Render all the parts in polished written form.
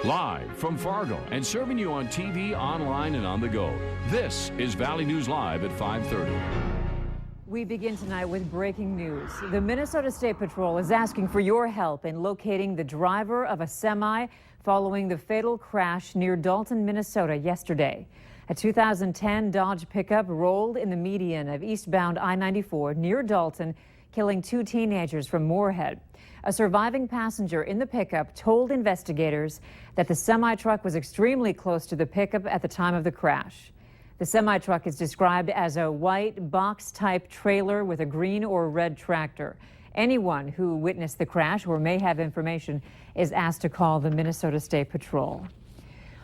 Live from Fargo and serving you on TV, online, and on the go. This is Valley News Live at 5:30. We begin tonight with breaking news. The Minnesota State Patrol is asking for your help in locating the driver of a semi following the fatal crash near Dalton, Minnesota yesterday. A 2010 Dodge pickup rolled in the median of eastbound I-94 near Dalton, killing 2 teenagers from Moorhead. A surviving passenger in the pickup told investigators that the semi-truck was extremely close to the pickup at the time of the crash. The semi-truck is described as a white box-type trailer with a green or red tractor. Anyone who witnessed the crash or may have information is asked to call the Minnesota State Patrol.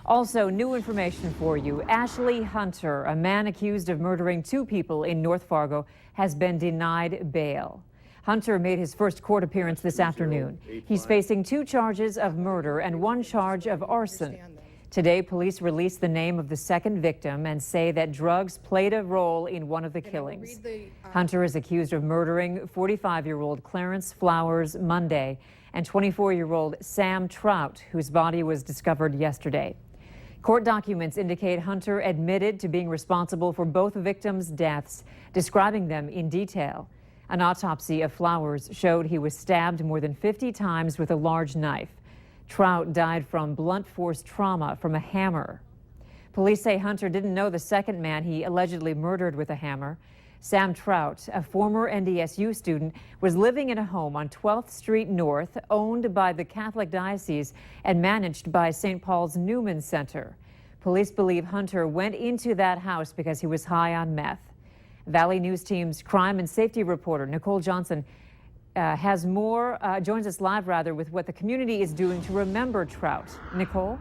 Also, new information for you. Ashley Hunter, a man accused of murdering 2 people in North Fargo, has been denied bail. Hunter made his first court appearance this afternoon. He's facing 2 charges of murder and 1 charge of arson. Today, police released the name of the second victim and say that drugs played a role in one of the killings. Hunter is accused of murdering 45-year-old Clarence Flowers Monday and 24-year-old Sam Trout, whose body was discovered yesterday. Court documents indicate Hunter admitted to being responsible for both victims' deaths, describing them in detail. An autopsy of Flowers showed he was stabbed more than 50 times with a large knife. Trout died from blunt force trauma from a hammer. Police say Hunter didn't know the second man he allegedly murdered with a hammer. Sam Trout, a former NDSU student, was living in a home on 12th Street North, owned by the Catholic Diocese and managed by St. Paul's Newman Center. Police believe Hunter went into that house because he was high on meth. Valley News Team's crime and safety reporter Nicole Johnson joins us live with what the community is doing to remember Trout. Nicole?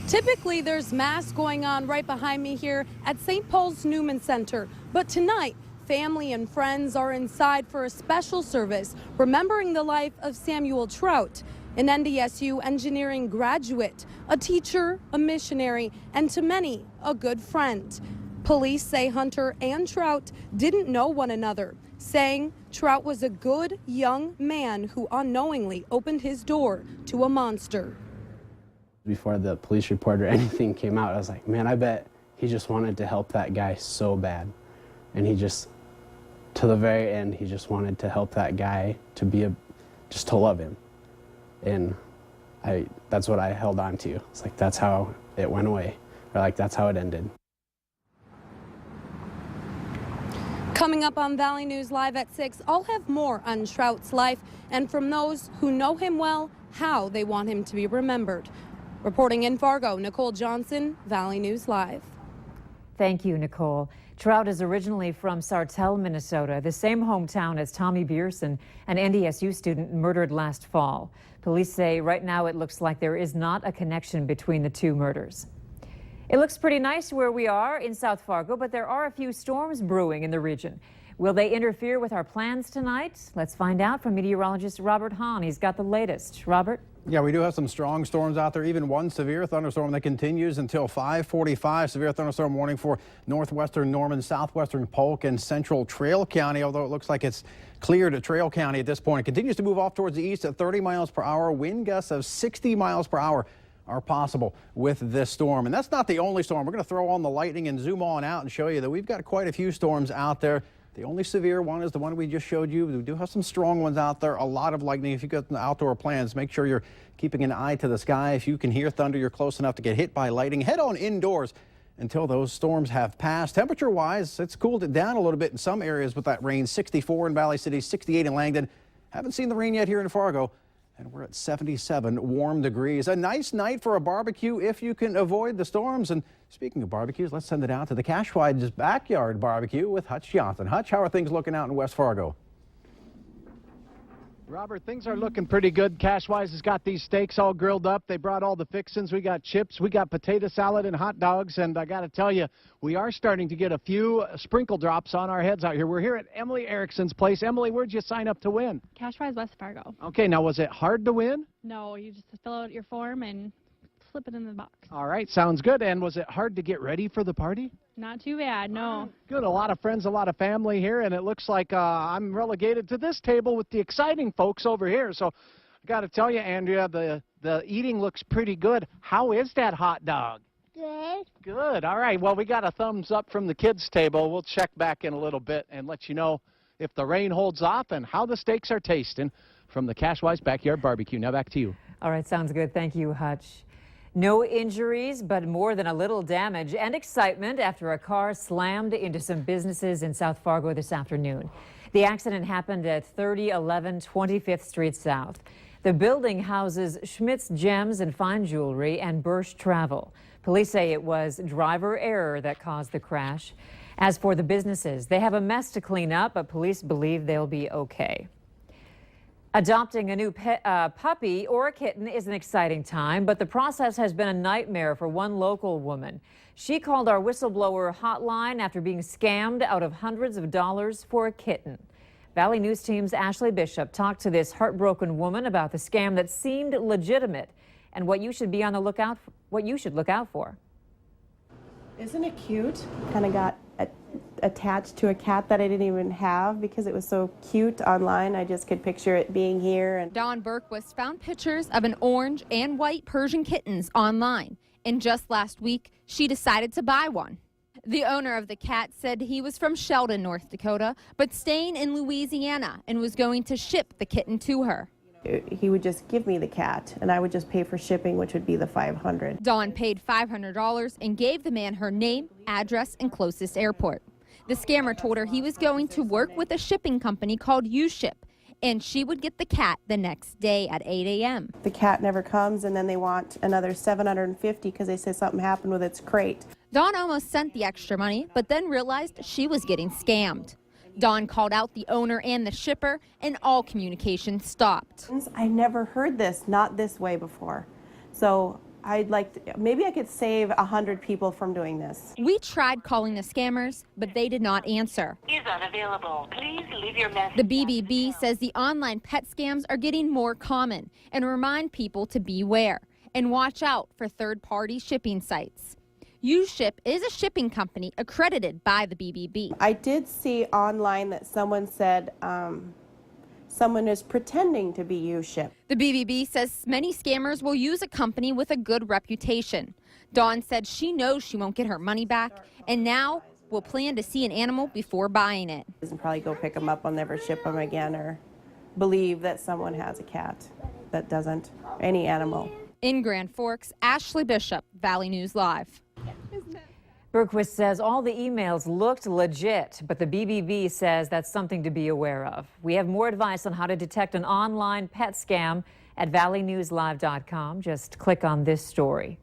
Typically, there's mass going on right behind me here at St. Paul's Newman Center. But tonight, family and friends are inside for a special service remembering the life of Samuel Trout, an NDSU engineering graduate, a teacher, a missionary, and to many, a good friend. Police say Hunter and Trout didn't know one another, saying Trout was a good young man who unknowingly opened his door to a monster. Before the police report or anything came out, I was like, man, I bet he just wanted to help that guy so bad. And he just, to the very end, he just wanted to help that guy to be just to love him. And that's what I held on to. It's like, that's how it went away. Or like, that's how it ended. Coming up on Valley News Live at 6, I'll have more on Trout's life and from those who know him well, how they want him to be remembered. Reporting in Fargo, Nicole Johnson, Valley News Live. Thank you, Nicole. Trout is originally from Sartell, Minnesota, the same hometown as Tommy Bierson, an NDSU student murdered last fall. Police say right now it looks like there is not a connection between the 2 murders. It looks pretty nice where we are in South Fargo, but there are a few storms brewing in the region. Will they interfere with our plans tonight? Let's find out from meteorologist Robert Hahn. He's got the latest. Robert? Yeah, we do have some strong storms out there, even one severe thunderstorm that continues until 5:45. Severe thunderstorm warning for northwestern Norman, southwestern Polk, and central Trail County, although it looks like it's clear to Trail County at this point. It continues to move off towards the east at 30 miles per hour. Wind gusts of 60 miles per hour are possible with this storm. And that's not the only storm. We're going to throw on the lightning and zoom on out and show you that we've got quite a few storms out there. The only severe one is the one we just showed you. We do have some strong ones out there, a lot of lightning. If you've got outdoor plans, make sure you're keeping an eye to the sky. If you can hear thunder, you're close enough to get hit by lightning. Head on indoors until those storms have passed. Temperature-wise, it's cooled it down a little bit in some areas with that rain. 64 in Valley City, 68 in Langdon. Haven't seen the rain yet here in Fargo. And we're at 77 warm degrees. A nice night for a barbecue if you can avoid the storms. And speaking of barbecues, let's send it out to the Cashwide's Backyard Barbecue with Hutch Johnson. Hutch, how are things looking out in West Fargo? Robert, things are looking pretty good. Cashwise has got these steaks all grilled up. They brought all the fixins. We got chips, we got potato salad and hot dogs. And I got to tell you, we are starting to get a few sprinkle drops on our heads out here. We're here at Emily Erickson's place. Emily, where'd you sign up to win? Cashwise West Fargo. Okay, now was it hard to win? No, you just fill out your form and slip it in the box. All right, sounds good. And was it hard to get ready for the party? Not too bad, no. Good, a lot of friends, a lot of family here, and it looks like I'm relegated to this table with the exciting folks over here. So I got to tell you, Andrea, the eating looks pretty good. How is that hot dog? Good. Good. All right. Well, we got a thumbs up from the kids' table. We'll check back in a little bit and let you know if the rain holds off and how the steaks are tasting from the Cashwise Backyard Barbecue. Now back to you. All right, sounds good. Thank you, Hutch. No injuries, but more than a little damage and excitement after a car slammed into some businesses in South Fargo this afternoon. The accident happened at 3011 25th Street South. The building houses Schmidt's Gems and Fine Jewelry and Bursch Travel. Police say it was driver error that caused the crash. As for the businesses, they have a mess to clean up, but police believe they'll be okay. Adopting a new puppy or a kitten is an exciting time, but the process has been a nightmare for one local woman. She called our whistleblower hotline after being scammed out of hundreds of dollars for a kitten. Valley News Team's Ashley Bishop talked to this heartbroken woman about the scam that seemed legitimate and what you should be on the lookout for, what you should look out for. Isn't it cute? Kind of got attached to a cat that I didn't even have because it was so cute online. I just could picture it being here. And Dawn Berquist found pictures of an orange and white Persian kittens online, and just last week she decided to buy one. The owner of the cat said he was from Sheldon, North Dakota, but staying in Louisiana and was going to ship the kitten to her. He would just give me the cat and I would just pay for shipping, which would be the $500. Dawn paid $500 and gave the man her name, address, and closest airport. The scammer told her he was going to work with a shipping company called UShip, and she would get the cat the next day at 8 a.m. The cat never comes, and then they want another $750 because they say something happened with its crate. Dawn almost sent the extra money, but then realized she was getting scammed. Dawn called out the owner and the shipper, and all communication stopped. I never heard this, not this way before. So I'd like to, maybe I could save 100 people from doing this. We tried calling the scammers, but they did not answer. Is unavailable. Please leave your message. The BBB says the online pet scams are getting more common and remind people to beware and watch out for third-party shipping sites. UShip is a shipping company accredited by the BBB. I did see online that someone said someone is pretending to be UShip. The BBB says many scammers will use a company with a good reputation. Dawn said she knows she won't get her money back and now will plan to see an animal before buying it. And probably go pick them up. I'll never ship them again or believe that someone has a cat that doesn't, any animal. In Grand Forks, Ashley Bishop, Valley News Live. Berquist says all the emails looked legit, but the BBB says that's something to be aware of. We have more advice on how to detect an online pet scam at valleynewslive.com. Just click on this story.